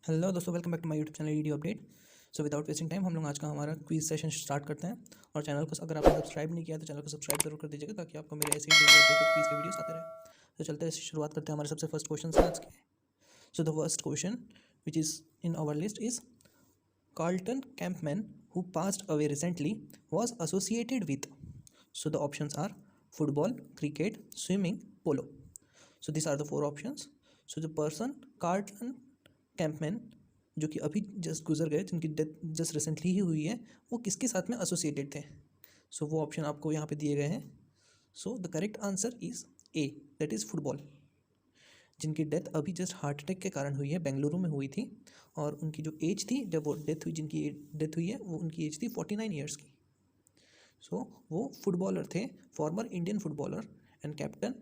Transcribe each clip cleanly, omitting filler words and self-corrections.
Hello दोस्तों, welcome back to my YouTube channel video update. So without wasting time हम लोग आज का हमारा क्विज सेशन स्टार्ट करते हैं। और चैनल को अगर आपने सब्सक्राइब नहीं किया तो चैनल को सब्सक्राइब जरूर कर दीजिएगा ताकि आपको मेरे ऐसे ही डेली अपडेटेड क्विज के वीडियोस आते रहे। तो चलते हैं, शुरुआत करते हैं हमारे सबसे फर्स्ट क्वेश्चन से आज के। So the first question which is in our list is Carlton Chapman who passed away recently was associated with. So the options are football, cricket, swimming, polo. So these are the four options. So the person Carlton Chapman जो कि अभी just गुजर गए, जिनकी death just recently ही हुई है, वो किसके साथ में एसोसिएटेड थे। सो वो ऑप्शन आपको यहाँ पे दिए गए हैं। सो the correct answer is a, that is football, जिनकी डेथ अभी जस्ट हार्ट अटैक के कारण हुई है, बेंगलुरु में हुई थी। और उनकी जो एज थी जब वो डेथ हुई, जिनकी डेथ हुई है, वो उनकी एज थी 49 ईयर्स की। सो वो फुटबॉलर थे, former Indian footballer and captain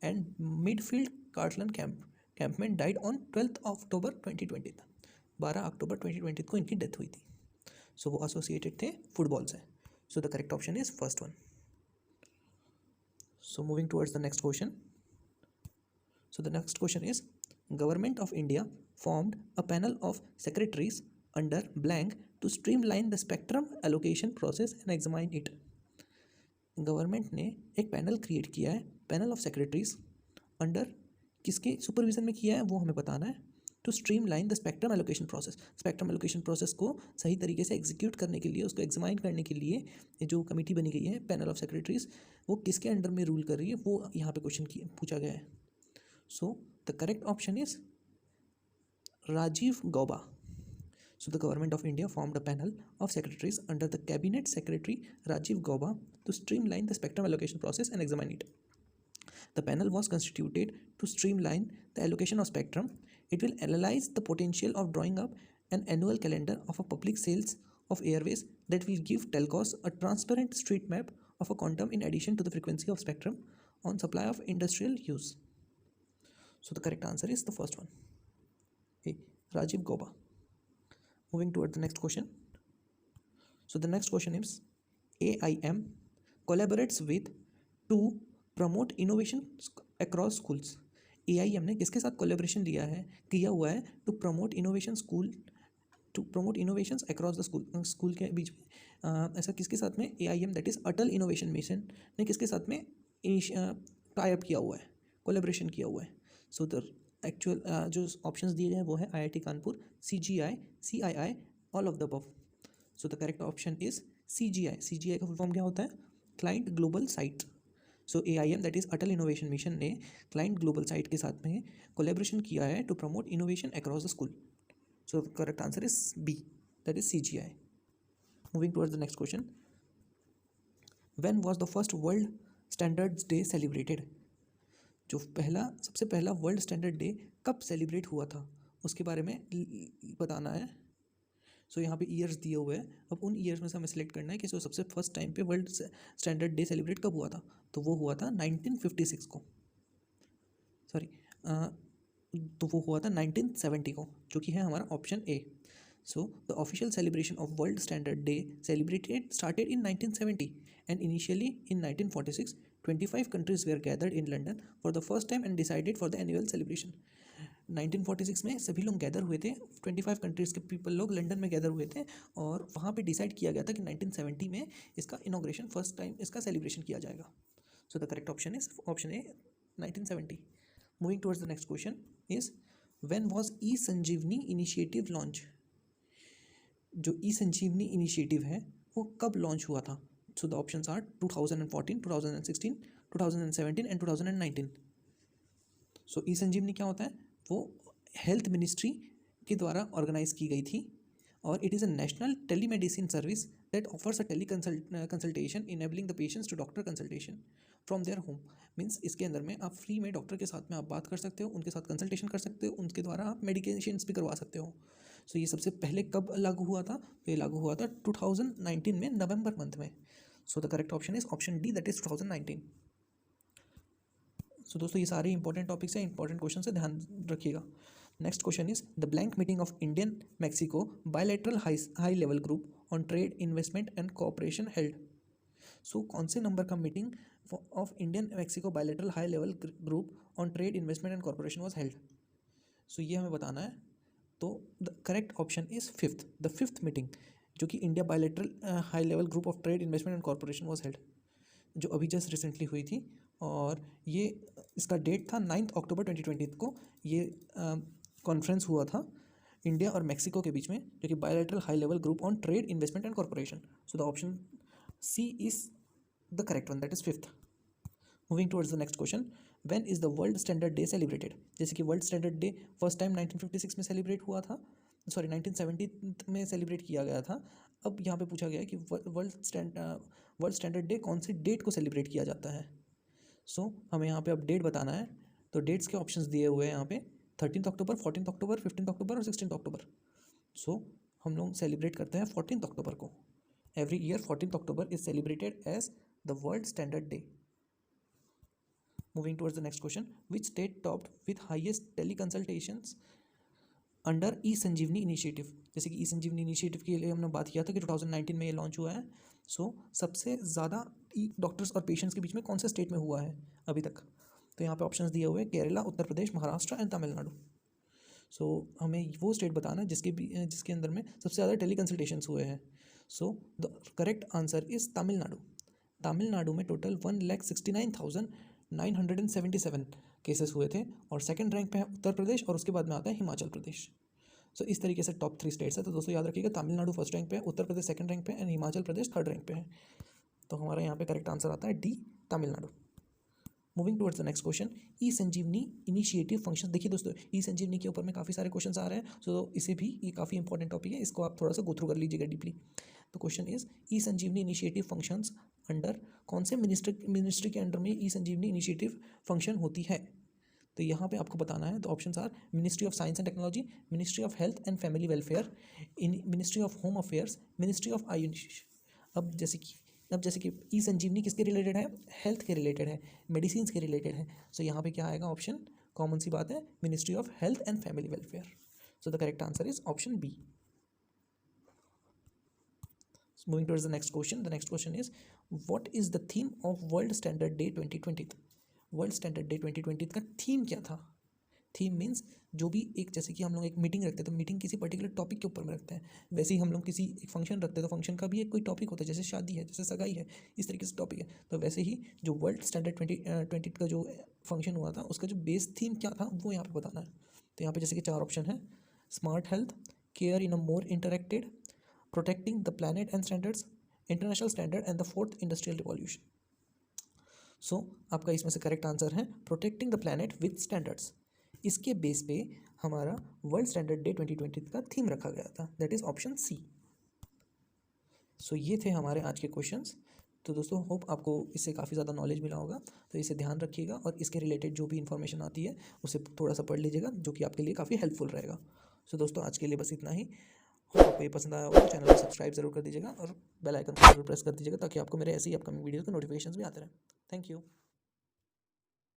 and midfield Carlton Chapman died on 12 अक्टूबर 2020। 12 अक्टूबर 2020 को इनकी डेथ हुई थी। सो वो एसोसिएटेड थे फुटबॉल से। सो the correct option is first one. So moving towards the next question. So the next question is, Government of India formed a panel of secretaries under blank to streamline the spectrum allocation process and examine it. Government ने एक panel create किया है, panel of secretaries, under किसके supervision में किया है वो हमें बताना है। To streamline the spectrum allocation process, spectrum allocation process को सही तरीके से एग्जीक्यूट करने के लिए, उसको एग्जामाइन करने के लिए जो कमेटी बनी गई है पैनल ऑफ सेक्रेटरीज, वो किसके अंडर में रूल कर रही है, वो यहाँ पे क्वेश्चन पूछा गया है। So the correct option is Rajiv Gauba. So the government of India formed a panel of secretaries under the cabinet secretary Rajiv Gauba to streamline the spectrum allocation process and examine it. The panel was constituted to streamline the allocation of spectrum. It will analyze the potential of drawing up an annual calendar of a public sales of airways that will give telcos a transparent street map of a quantum in addition to the frequency of spectrum on supply of industrial use. So the correct answer is the first one, A, Rajiv Gauba. Moving toward the next question. So the next question is, AIM collaborates with to promote innovation across schools. AIM ने किसके साथ collaboration किया हुआ है to promote innovation school, to promote innovations across the school, school के बीच में ऐसा किसके साथ में, AIM that is Atal innovation mission ने किसके साथ में टाई अप किया हुआ है, कोलेबोरेशन किया हुआ है। सो द एक्चुअल जो ऑप्शंस दिए गए हैं वो है IIT Kanpur, CGI, CII, all of the above. So the correct option is CGI। CGI का फुल फॉर्म क्या होता है, client global site. So AIM that is Atal innovation mission ने क्लाइंट ग्लोबल साइट के साथ में कोलेबोरेशन किया है to promote innovation across the school. So the correct answer is B, that is CGI। Moving towards the next question. When was the first world standards day celebrated. जो सबसे पहला world standard day कब celebrate हुआ था उसके बारे में बताना है। सो यहाँ पे ईयर्स दिए हुए हैं, अब उन ईयर्स में से हमें सेलेक्ट करना है कि सबसे फर्स्ट टाइम पे वर्ल्ड स्टैंडर्ड डे सेलिब्रेट कब हुआ था। तो वो हुआ था 1956 को, सॉरी तो वो हुआ था 1970 को, जो कि है हमारा option A. So the official celebration of World Standard Day started in 1970 and initially in 1946 25 countries were gathered in London for the first time and decided for the annual celebration. 1946 में सभी लोग गैदर हुए थे, 25 countries के people लोग London में gather हुए थे और वहाँ पे डिसाइड किया गया था कि 1970 में इसका इनॉग्रेशन फर्स्ट टाइम इसका सेलिब्रेशन किया जाएगा। So the correct option is option A, 1970। Moving towards the next question is, when was e Sanjeevani initiative launch. जो ई संजीवनी इनिशिएटिव है वो कब लॉन्च हुआ था। So the options are 2014, 2016, 2017 and 2019। So e Sanjeevani क्या होता है, वो हेल्थ मिनिस्ट्री के द्वारा ऑर्गेनाइज की गई थी और it is a national telemedicine service that offers a teleconsultation enabling the patients to doctor consultation from their home. Means इसके अंदर में आप फ्री में डॉक्टर के साथ में आप बात कर सकते हो, उनके साथ कंसल्टेशन कर सकते हो, उनके द्वारा आप मेडिकेशंस भी करवा सकते हो। सो ये सबसे पहले कब लागू हुआ था, ये लागू हुआ था 2019 में, नवंबर मंथ में। So the correct option is option D, that is 2019। So दोस्तों ये सारे इंपॉर्टेंट टॉपिक्स हैं, इंपॉर्टेंट क्वेश्चन से ध्यान रखिएगा। Next question is, the blank meeting of Indian Mexico bilateral high level group on trade investment and cooperation held. So कौन से नंबर का meeting of Indian Mexico bilateral high level group on trade investment and corporation was held. So ये हमें बताना है। तो the correct option is fifth, the fifth meeting जो कि India bilateral high level group of trade investment and corporation was held, जो अभी just recently हुई थी। और ये इसका डेट था 9 अक्टूबर 2020 को। ये कॉन्फ्रेंस हुआ था इंडिया और मैक्सिको के बीच में, जो कि bilateral high level group on trade investment and corporation. So the option C is the correct one, that is fifth. Moving towards the next question, when is the world standard day celebrated? जैसे कि world standard day first time 1956 में celebrate हुआ था, sorry 1970 में celebrate किया गया था। अब यहाँ पे पूछा गया है कि वर्ल्ड स्टैंडर्ड डे कौन सी डेट को सेलिब्रेट किया जाता है। सो हमें यहाँ पे अब डेट बताना है। तो डेट्स के ऑप्शंस दिए हुए हैं यहाँ पे 13 अक्टूबर, 14 अक्टूबर, 15 अक्टूबर और 16 अक्टूबर। सो हम लोग सेलिब्रेट करते हैं 14 अक्टूबर को। Every year 14 October is celebrated as the world standard day. Moving towards the next question, which state topped with highest teleconsultations under e Sanjeevani initiative? जैसे कि ई संजीवनी इनिशिएटिव के लिए हमने बात किया था कि 2019 में ये लॉन्च हुआ है। सो सबसे ज़्यादा ई डॉक्टर्स और पेशेंट्स के बीच में कौन से स्टेट में हुआ है अभी तक? तो यहाँ पे ऑप्शंस दिए हुए हैं केरला, उत्तर प्रदेश, महाराष्ट्र एंड तमिलनाडु। सो हमें वो स्टेट बताना है जिसके अंदर में सबसे ज़्यादा टेली कंसल्टेशंस हुए हैं। सो the correct answer is Tamil Nadu. Tamil Nadu में टोटल 1,69,977 केसेस हुए थे और सेकंड रैंक पे है उत्तर प्रदेश और उसके बाद में आता है हिमाचल प्रदेश। सो इस तरीके से टॉप 3 स्टेट्स है। तो दोस्तों याद रखिएगा, तमिलनाडु फर्स्ट रैंक पे है, उत्तर प्रदेश सेकंड रैंक पे and Himachal Pradesh third rank पे है। तो हमारा यहाँ पे करेक्ट आंसर आता है D, Tamil Nadu. Moving towards the next question, e Sanjeevani initiative function. देखिए दोस्तों, ई संजीवनी के ऊपर में काफ़ी सारे क्वेश्चंस आ रहे हैं। सो इसे भी, ये काफ़ी इंपॉर्टेंट टॉपिक है, इसको आप थोड़ा सा गो थ्रू कर लीजिएगा डीपली। तो question is e Sanjeevani initiative functions under कौन से मिनिस्ट्री के अंडर में ई संजीवनी इनिशिएटिव फंक्शन होती है? तो यहाँ पे आपको बताना है। तो options are ministry of science and technology, ministry of health and family welfare, ministry of home affairs, ministry of Ayush. अब जैसे कि ई संजीवनी किसके रिलेटेड है? हेल्थ के रिलेटेड है, मेडिसिन के रिलेटेड है। सो यहाँ पे क्या आएगा ऑप्शन? कॉमन सी बात है, ministry of health and family welfare. So the correct answer is option B. Moving towards the next question. The next question is, what is the theme of World Standard Day 2020? World standard day 2020 का theme क्या था? Theme means जो भी एक, जैसे कि हम लोग एक मीटिंग रखते हैं तो मीटिंग किसी पर्टिकुलर टॉपिक के ऊपर में रखते हैं, वैसे ही हम लोग किसी एक फंक्शन रखते हैं तो फंक्शन का भी एक कोई टॉपिक होता है, जैसे शादी है, जैसे सगाई है, इस तरीके से टॉपिक है। तो वैसे ही जो वर्ल्ड स्टैंडर्ड 2020 का जो फंक्शन हुआ था उसका जो बेस थीम क्या था वो यहाँ पे बताना है। तो यहाँ पे जैसे कि 4 ऑप्शन है, smart health, care in a more interacted, protecting the planet and standards, international standard and the fourth industrial revolution. So आपका इसमें से करेक्ट आंसर है protecting the planet with standards. इसके बेस पे हमारा वर्ल्ड स्टैंडर्ड डे 2020 का theme रखा गया था, दैट इज़ ऑप्शन सी। सो ये थे हमारे आज के क्वेश्चंस। तो दोस्तों होप आपको इससे काफ़ी ज़्यादा नॉलेज मिला होगा। तो इसे ध्यान रखिएगा और इसके रिलेटेड जो भी इन्फॉर्मेशन आती है उसे थोड़ा सा पढ़ लीजिएगा, जो कि आपके लिए काफ़ी हेल्पफुल रहेगा। सो दोस्तों आज के लिए बस इतना ही। होप आपको ये पसंद आया होगा। चैनल को सब्सक्राइब जरूर कर दीजिएगा और बेल आइकन को जरूर प्रेस कर दीजिएगा ताकि आपको मेरे ऐसी अपकमिंग वीडियो के नोटिफिकेशंस भी आते रहें। Thank you.